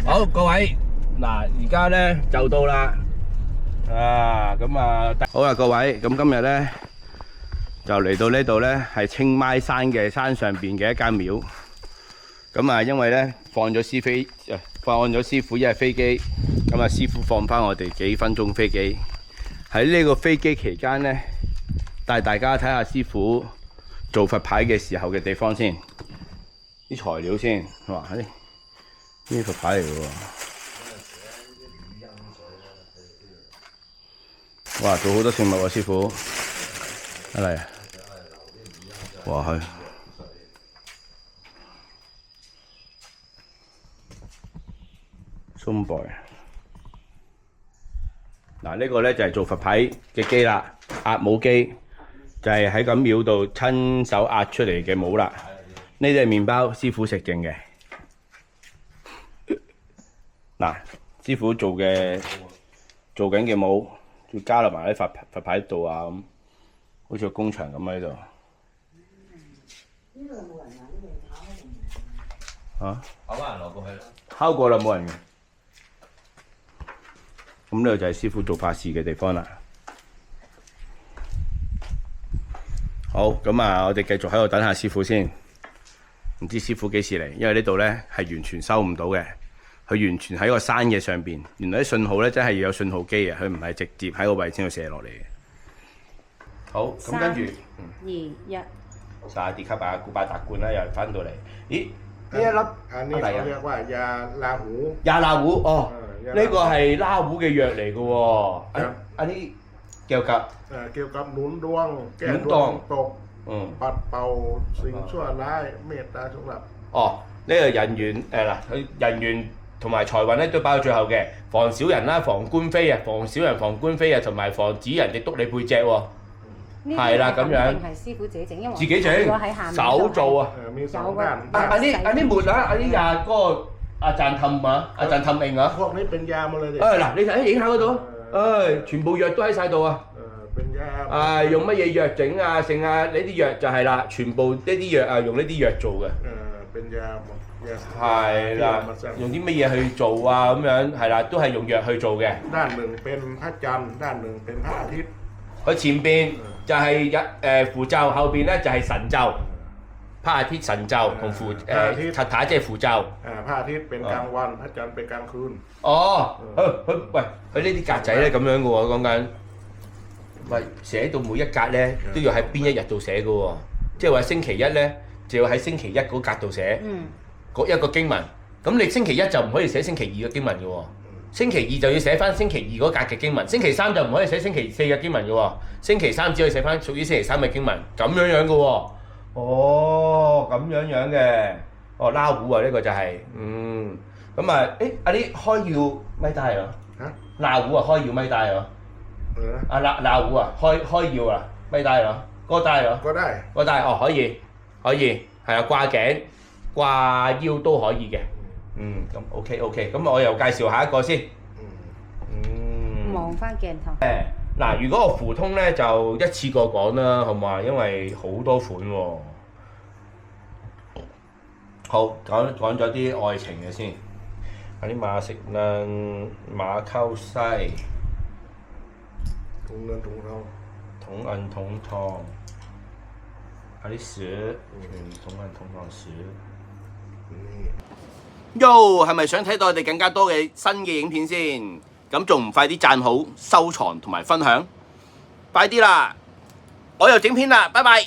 好，各位，嗱，而家咧就到啦，咁好啦，各位，咁今日咧就嚟到呢度咧，係青邁山嘅山上邊嘅一間廟。咁因為咧放咗師傅一日飛機，咁師傅放翻我哋幾分鐘飛機。喺呢個飛機期間咧，帶大家睇下師傅做佛牌嘅時候嘅地方先，啲材料先，哇！呢啲佛牌嚟嘅喎，哇！做好多聖物喎，師傅，一嚟，哇係，松貝，嗱呢個咧就係做佛牌嘅機啦，壓帽機。就係喺咁廟度親手壓出嚟嘅帽啦，呢啲係麵包，師傅食剩嘅。嗱，師傅做緊嘅帽，要加落埋喺佛牌度啊，咁好似個工場咁喺度。嚇？考人攞過去啦。敲過啦，冇人嘅。咁呢度就係師傅做法事嘅地方啦。好，咁我哋繼續喺度等下師傅先，唔知師傅幾時嚟，因為呢度咧係完全收唔到嘅，佢完全喺個山嘅上邊。原來啲信號咧真係要有信號機嘅，佢唔係直接喺個位先度射落嚟嘅。好，咁跟住3、2、1，沙迪卡巴古巴達冠啦，又翻到嚟。咦？呢一粒อันนี้เขาเรียกว่ายาลาหู 亞那胡哦，呢個係拉胡嘅藥嚟嘅喎。อันนี้เกี่ยวกับเกี่ยวกับหนุนดวงแก้ หนุน ด ด ว ว ง ง ตกปัดเป่าสิ่งชั่วร้ายเมตตาสำหรับ 哦，呢個人緣嗱，佢人緣同埋財運咧都擺到最後嘅，防小人啦，防官非啊，防小人、防官非啊，同埋防止人哋督你背脊喎。係啦，咁樣。係師傅自己整，因為自己整，手做啊。มีสองด้าน อันนี้หมด啦，อันนี้ยาก็อาจารย์ทำ嘛，อาจารย์ทำเองเหรอ？ พวกนี้เป็นยาหมดเลยดิ 嗱，你睇影下嗰度，全部藥都喺晒度啊。เป็นยา用乜嘢藥整啊？剩啊，呢啲藥就係啦，全部呢啲藥用呢啲藥做嘅。เป็นยาหมด係啦，用啲乜嘢去做啊？咁樣係啦，都係用藥去做嘅。 ด้านหนึ่งเป็นพระจันทร์ด้านหนึ่งเป็นพระอาทิตย์ 佢前邊就係符咒，後邊咧就係神咒，พระอาทิตย์神咒同คาถา即係符咒。พระอาทิตย์เป็นกลางวันพระจันทร์เป็นกลางคืน 哦，喂，佢呢啲格仔咧咁樣嘅喎，講緊，喂，寫到每一格咧都要喺邊一日度寫嘅喎，即係話星期一咧就要喺星期一嗰格度寫，嗰一個經文。咁你星期一就唔可以寫星期二嘅經文嘅喎，星期二就要寫翻星期二嗰格嘅經文，星期三就唔可以寫星期四嘅經文嘅喎，星期三只可以寫翻屬於星期三嘅經文，咁樣樣嘅喎。哦，咁樣樣嘅，哦，拉胡啊，呢個就係，咁อันนี้ห้อยอยู่ไม่ได้เหรอลาหูห้อยอยู่ไม่ได้เหรอลาหูห้อยอยู่ไม่ได้เหรอก็ได้เหรอก็ได้哦可以係啊，掛頸掛腰都可以嘅，咁 OK， 咁我又介紹下一個先，望翻鏡頭。嗱，如果個符通咧就一次過講啦，好嘛？因為好多款喎。好，講咗啲愛情嘅先。啲馬食撚馬溝西，ถุงเงินถุงทอง 桶銀桶ทอง啲屎，桶銀桶ทอง屎。Yo， 係咪想睇到我哋更加多嘅新嘅影片先？咁仲唔快啲讚好、收藏同埋分享？快啲啦！我又整片啦，拜拜。